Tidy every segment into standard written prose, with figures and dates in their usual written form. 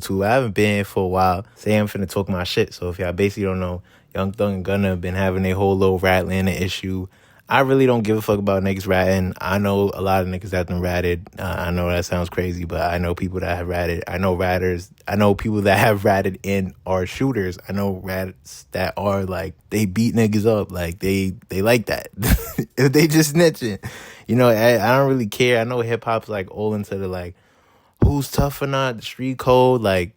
YouTube. I haven't been here for a while. Say I'm finna talk my shit. So if y'all basically don't know, Young Thug and Gunna have been having a whole little Ratlanta issue. I really don't give a fuck about niggas ratting. I know a lot of niggas that done ratted. I know that sounds crazy, but I know people that have ratted. I know ratters. I know people that have ratted and are shooters. I know rats that are like, they beat niggas up. Like, they like that. If they just snitching. You know, I don't really care. I know hip-hop's like all into the like, who's tough or not, the street code. Like,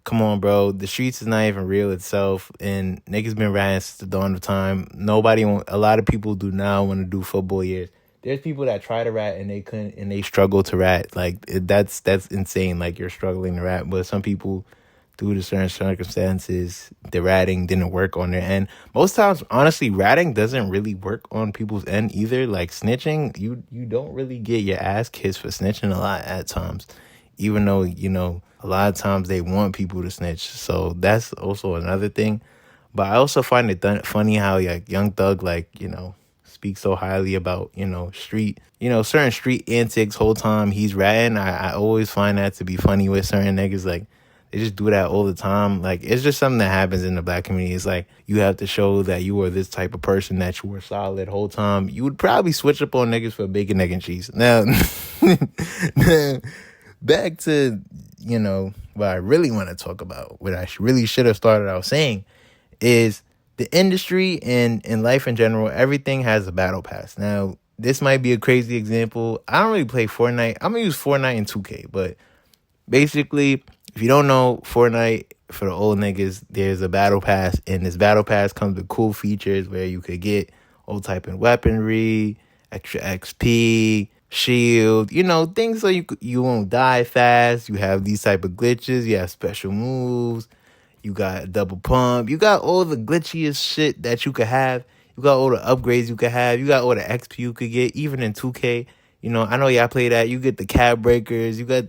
come on, bro. The streets is not even real itself, and niggas been ratting since the dawn of time. A lot of people do now want to do football years. There's people that try to rat and they couldn't, and they struggle to rat. Like, that's insane. Like, you're struggling to rat, but some people, due to certain circumstances, the ratting didn't work on their end. Most times, honestly, ratting doesn't really work on people's end either. Like, snitching, you don't really get your ass kissed for snitching a lot at times, even though, you know, a lot of times they want people to snitch. So that's also another thing. But I also find it funny how like Young Thug, like, you know, speaks so highly about, you know, certain street antics whole time he's ratting. I always find that to be funny with certain niggas. Like, they just do that all the time. Like, it's just something that happens in the black community. It's like, you have to show that you are this type of person, that you were solid whole time. You would probably switch up on niggas for bacon, egg, and cheese. Now, back to, you know, what I really want to talk about, what I really should have started out saying, is the industry and life in general. Everything has a battle pass. Now, this might be a crazy example. I don't really play Fortnite. I'm going to use Fortnite and 2K, but basically, if you don't know, Fortnite, for the old niggas, there's a battle pass, and this battle pass comes with cool features where you could get all type of weaponry, extra XP, shield, you know, things so you won't die fast. You have these type of glitches. You have special moves. You got double pump. You got all the glitchiest shit that you could have. You got all the upgrades you could have. You got all the XP you could get, even in 2K. You know, I know y'all play that. You get the cab breakers. You got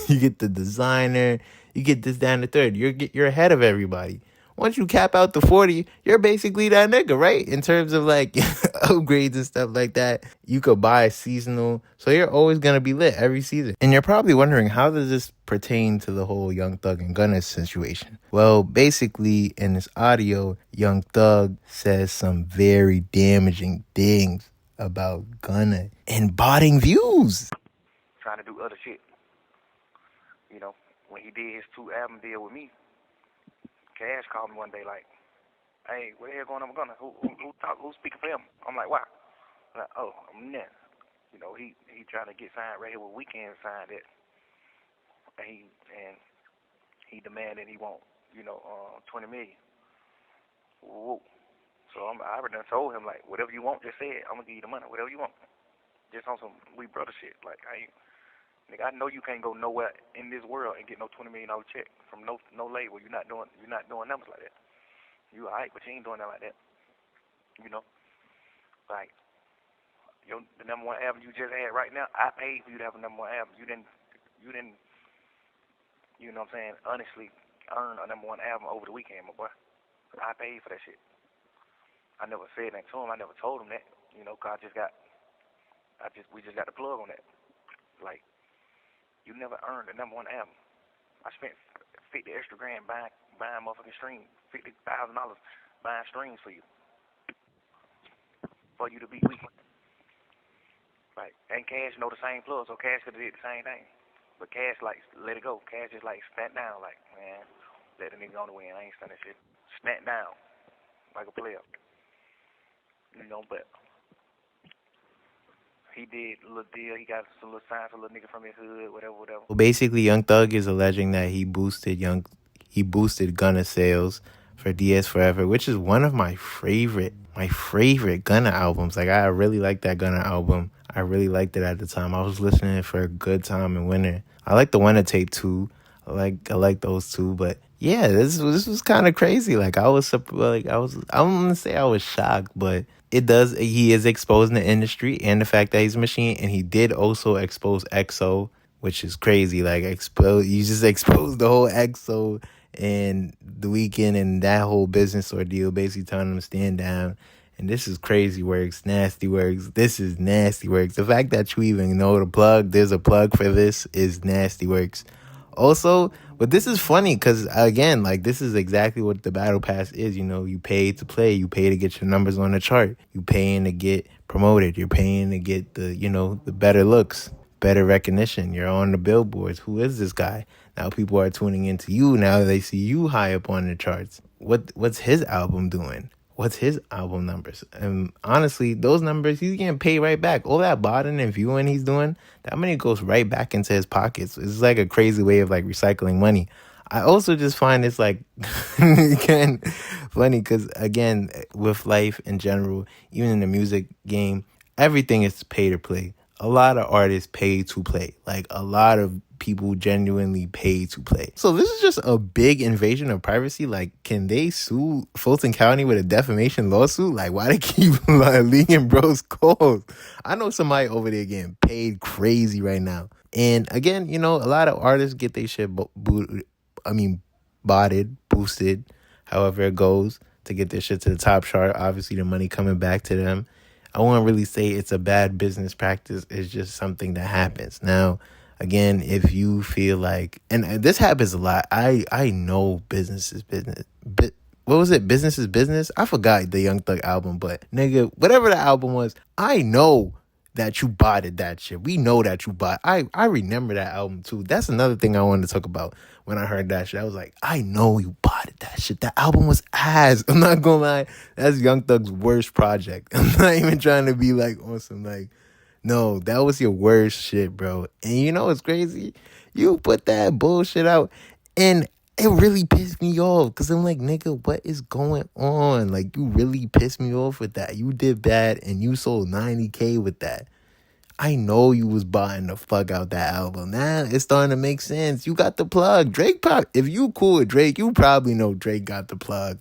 you get the designer. You get this, down the third. You're ahead of everybody. Once you cap out the 40, you're basically that nigga, right? In terms of like upgrades and stuff like that. You could buy seasonal. So you're always going to be lit every season. And you're probably wondering, how does this pertain to the whole Young Thug and Gunna situation? Well, basically, in this audio, Young Thug says some very damaging things about Gunna and botting views. Trying to do other shit. You know, when he did his 2 album deal with me, Cash called me one day like, "Hey, what the hell going on with Gunna? Who's speaking for him?" I'm like, "Why?" I'm like, "Oh, I'm net." You know, he trying to get signed right here with Weeknd signed it, and he demanded he want, you know, 20 million. Whoa. So I already done told him like, whatever you want, just say it. I'm gonna give you the money, whatever you want. Just on some we brother shit. Like, nigga, I know you can't go nowhere in this world and get no $20 million check from no label. You're not doing numbers like that. You alright, but you ain't doing that like that. You know, like the number one album you just had right now. I paid for you to have a number one album. You didn't. You know what I'm saying? Honestly, earn a number one album over the weekend, my boy. I paid for that shit. I never said that to him. I never told him that. You know, 'cause we just got the plug on that. Like, you never earned a number one album. I spent $50 extra grand buying motherfucking streams, $50,000 buying streams for you to be weak. Right? And Cash know the same plug, so Cash could have did the same thing. But Cash like let it go. Cash just like snap down, like, man, let the nigga on the win. I ain't standing shit. Snap down like a player. You know, but he did a little deal. He got some little signs for a little nigga from his hood, whatever. Well, basically, Young Thug is alleging that he boosted Gunna sales for DS Forever, which is one of my favorite Gunna albums. Like, I really like that Gunna album. I really liked it at the time. I was listening for a good time in winter. I like the Winter tape too. I like those two, but yeah, this was kind of crazy. Like, I don't want to say I was shocked, but he is exposing the industry and the fact that he's a machine, and he did also expose EXO, which is crazy. Like, you just exposed the whole EXO and the Weeknd and that whole business ordeal, basically telling them to stand down. And this is crazy works, nasty works. This is nasty works. The fact that you even know there's a plug for this is nasty works. Also, But this is funny because again, like this is exactly what the battle pass is. You know, you pay to play, you pay to get your numbers on the chart, you paying to get promoted, you're paying to get the the better looks, better recognition. You're on the billboards. Who is this guy? Now people are tuning into you. Now they see you high up on the charts. What's his album doing? What's his album numbers? And honestly, those numbers he's getting paid right back. All that botting and viewing he's doing, that money goes right back into his pockets. It's like a crazy way of like recycling money. I also just find it's like again funny because again with life in general, even in the music game, everything is pay to play. A lot of artists pay to play. Like a lot of people genuinely pay to play. So this is just a big invasion of privacy. Like, can they sue Fulton County with a defamation lawsuit? Like, why they keep leaking bros calls? I know somebody over there getting paid crazy right now. And again, a lot of artists get their shit botted, boosted, however it goes, to get their shit to the top chart. Obviously, the money coming back to them. I won't really say it's a bad business practice. It's just something that happens. Now, again, if you feel like, and this happens a lot, I know business is business. What was it? Business is business? I forgot the Young Thug album, but nigga, whatever the album was, I know that you botted that shit. We know that you bought. I remember that album too. That's another thing I wanted to talk about when I heard that shit. I was like, I know you botted that shit. That album was ass. I'm not gonna lie. That's Young Thug's worst project. I'm not even trying to be like awesome. Like, no, that was your worst shit, bro. And you know what's crazy? You put that bullshit out and it really pissed me off because I'm like, nigga, what is going on? Like, you really pissed me off with that. You did bad and you sold 90K with that. I know you was buying the fuck out that album. Now it's starting to make sense. You got the plug. Drake if you cool with Drake, you probably know Drake got the plug.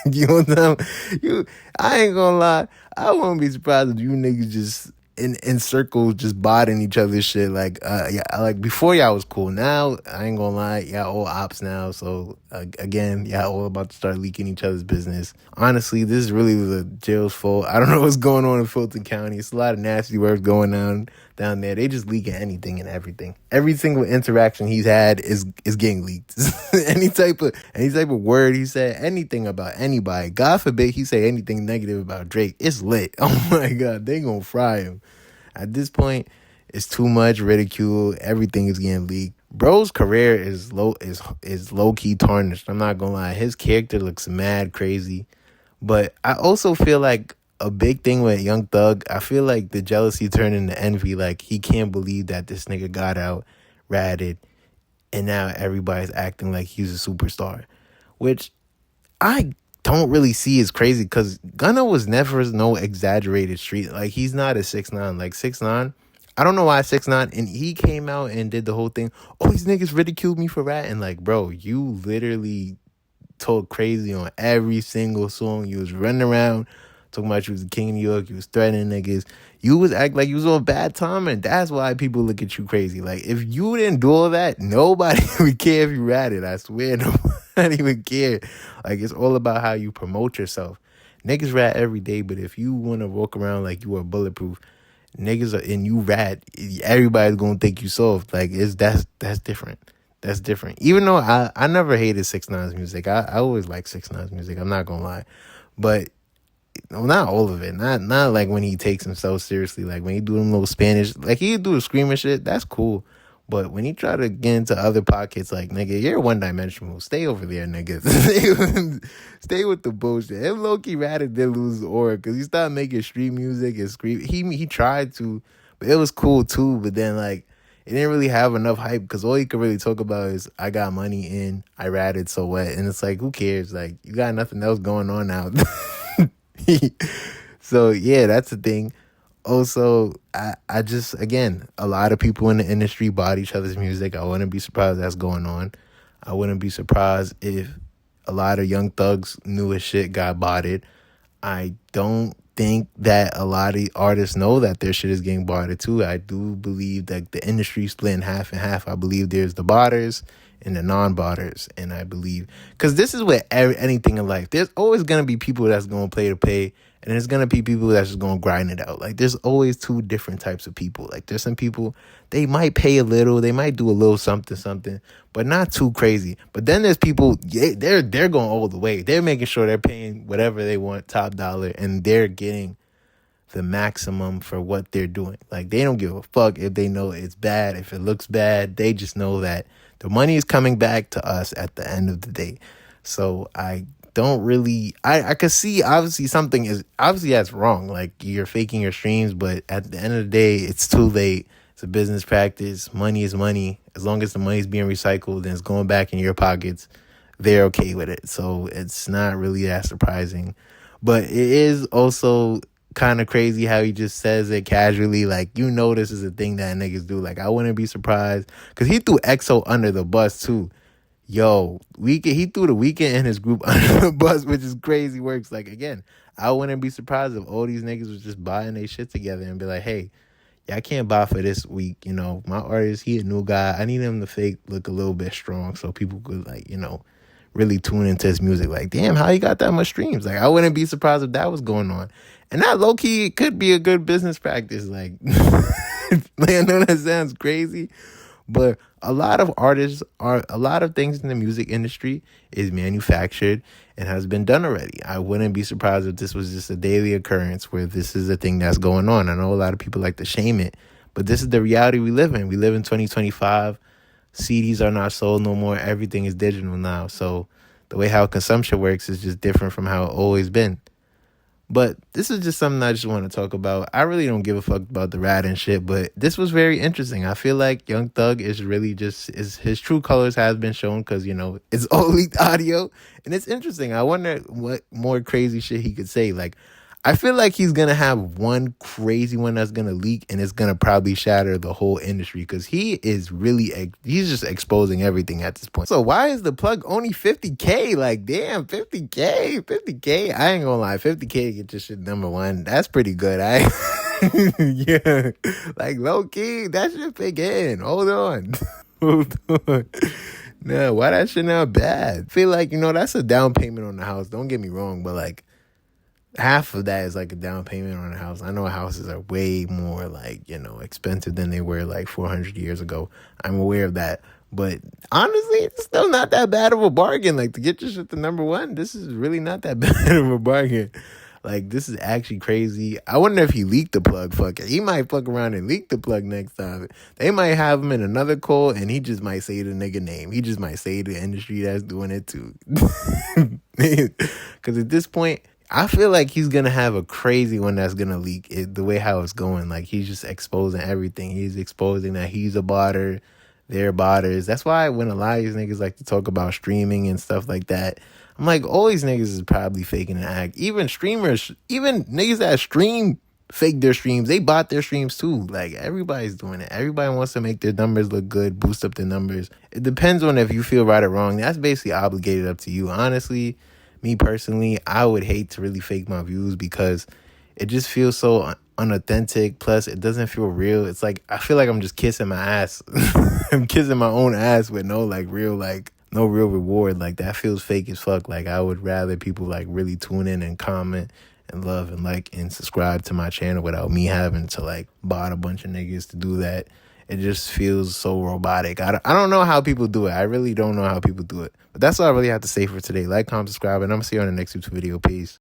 You know what I'm saying? I ain't gonna lie. I wouldn't be surprised if you niggas just in circles just botting each other's shit. Like like before y'all was cool. Now I ain't gonna lie, y'all all ops now. So again, y'all all about to start leaking each other's business. Honestly, this is really the jail's fault. I don't know what's going on in Fulton County. It's a lot of nasty work going on down there. They just leaking anything and everything. Every single interaction he's had is getting leaked. any type of word he said, anything about anybody. God forbid he say anything negative about Drake. It's lit. Oh my God, they gonna fry him. At this point, it's too much ridicule. Everything is getting leaked. Bro's career is low key tarnished. I'm not gonna lie. His character looks mad crazy. But I also feel like a big thing with Young Thug, I feel like the jealousy turned into envy. Like, he can't believe that this nigga got out, ratted, and now everybody's acting like he's a superstar. Which I don't really see as crazy because Gunna was never no exaggerated street. Like, he's not a 6ix9ine. Like, 6ix9ine, I don't know why 6ix9ine, and he came out and did the whole thing. Oh, these niggas ridiculed me for ratting. Like, bro, you literally talk crazy on every single song. You was running around talking about you was the king of New York. You was threatening niggas. You was acting like you was on bad time, and that's why people look at you crazy. Like, if you didn't do all that, nobody would care if you ratted. I swear, nobody would care. Like, it's all about how you promote yourself. Niggas rat every day, but if you want to walk around like you are bulletproof, and you rat, everybody's gonna think you soft. Like, that's different. That's different. Even though I never hated 6ix9ine's music. I always liked 6ix9ine's music. I'm not gonna lie. But not all of it. Not like when he takes himself seriously. Like when he do them little Spanish, like he do the screaming shit, that's cool. But when he try to get into other pockets, like, nigga, you're one-dimensional. Stay over there, nigga. Stay with the bullshit. Him low-key ratted did lose his aura because he started making street music and scream. He tried to, but it was cool too. But then, like, it didn't really have enough hype because all he could really talk about is, I got money in, I ratted, so what? And it's like, who cares? Like, you got nothing else going on now. So, yeah, that's the thing. Also, I just, again, a lot of people in the industry bought each other's music. I wouldn't be surprised that's going on. I wouldn't be surprised if a lot of Young Thug's newest shit got botted. I don't think that a lot of artists know that their shit is getting botted too. I do believe that the industry split in half and half. I believe there's the botters and the non-botters. And I believe, because this is with anything in life, there's always going to be people that's going to play to pay, and there's gonna be people that's just gonna grind it out. Like there's always two different types of people. Like there's some people, they might pay a little, they might do a little something something, but not too crazy. But then there's people, yeah, they're going all the way. They're making sure they're paying whatever they want, top dollar, and they're getting the maximum for what they're doing. Like they don't give a fuck if they know it's bad, if it looks bad. They just know that the money is coming back to us at the end of the day. So I don't really, I could see obviously something is obviously that's wrong. Like you're faking your streams, but at the end of the day, it's too late. It's a business practice. Money is money. As long as the money is being recycled and it's going back in your pockets, they're okay with it. So it's not really that surprising. But it is also kind of crazy how he just says it casually. Like, this is a thing that niggas do. Like, I wouldn't be surprised. Because he threw EXO under the bus, too. Yo, he threw the Weeknd and his group under the bus, which is crazy works. Like, again, I wouldn't be surprised if all these niggas was just buying their shit together and be like, hey, yeah, I can't buy for this week. My artist, he a new guy. I need him to fake look a little bit strong so people could, like, really tune into his music. Like, damn, how he got that much streams? Like, I wouldn't be surprised if that was going on. And that low-key could be a good business practice. Like, I know that sounds crazy, but a lot of things in the music industry is manufactured and has been done already. I wouldn't be surprised if this was just a daily occurrence where this is a thing that's going on. I know a lot of people like to shame it, but this is the reality we live in. We live in 2025. CDs are not sold no more. Everything is digital now. So the way how consumption works is just different from how it always been. But this is just something I just want to talk about. I really don't give a fuck about the rat and shit, but this was very interesting. I feel like Young Thug is really just, his true colors has been shown because, it's all leaked audio. And it's interesting. I wonder what more crazy shit he could say. Like, I feel like he's going to have one crazy one that's going to leak and it's going to probably shatter the whole industry because he is really, he's just exposing everything at this point. So why is the plug only 50K? Like, damn, 50K. I ain't gonna lie, 50K to get your shit number one. That's pretty good. Yeah, like low key, that shit big in. Hold on. Hold on. No, why that shit not bad? Feel like, that's a down payment on the house. Don't get me wrong, but like, half of that is like a down payment on a house. I know houses are way more like, expensive than they were like 400 years ago. I'm aware of that. But honestly, it's still not that bad of a bargain. Like to get your shit to number one, this is really not that bad of a bargain. Like this is actually crazy. I wonder if he leaked the plug. Fuck it. He might fuck around and leak the plug next time. They might have him in another call and he just might say the nigga name. He just might say the industry that's doing it too. Because at this point, I feel like he's going to have a crazy one that's going to leak the way how it's going. Like, he's just exposing everything. He's exposing that he's a botter, they're botters. That's why when a lot of these niggas like to talk about streaming and stuff like that, I'm like, all these niggas is probably faking an act. Even streamers, even niggas that stream fake their streams. They bought their streams too. Like, everybody's doing it. Everybody wants to make their numbers look good, boost up their numbers. It depends on if you feel right or wrong. That's basically obligated up to you. Honestly, me personally, I would hate to really fake my views because it just feels so unauthentic. Plus, it doesn't feel real. It's like, I feel like I'm just kissing my ass. I'm kissing my own ass with no real reward. Like, that feels fake as fuck. Like, I would rather people like really tune in and comment and love and like and subscribe to my channel without me having to like bot a bunch of niggas to do that. It just feels so robotic. I don't know how people do it. I really don't know how people do it. But that's all I really have to say for today. Like, comment, subscribe, and I'm going to see you on the next YouTube video. Peace.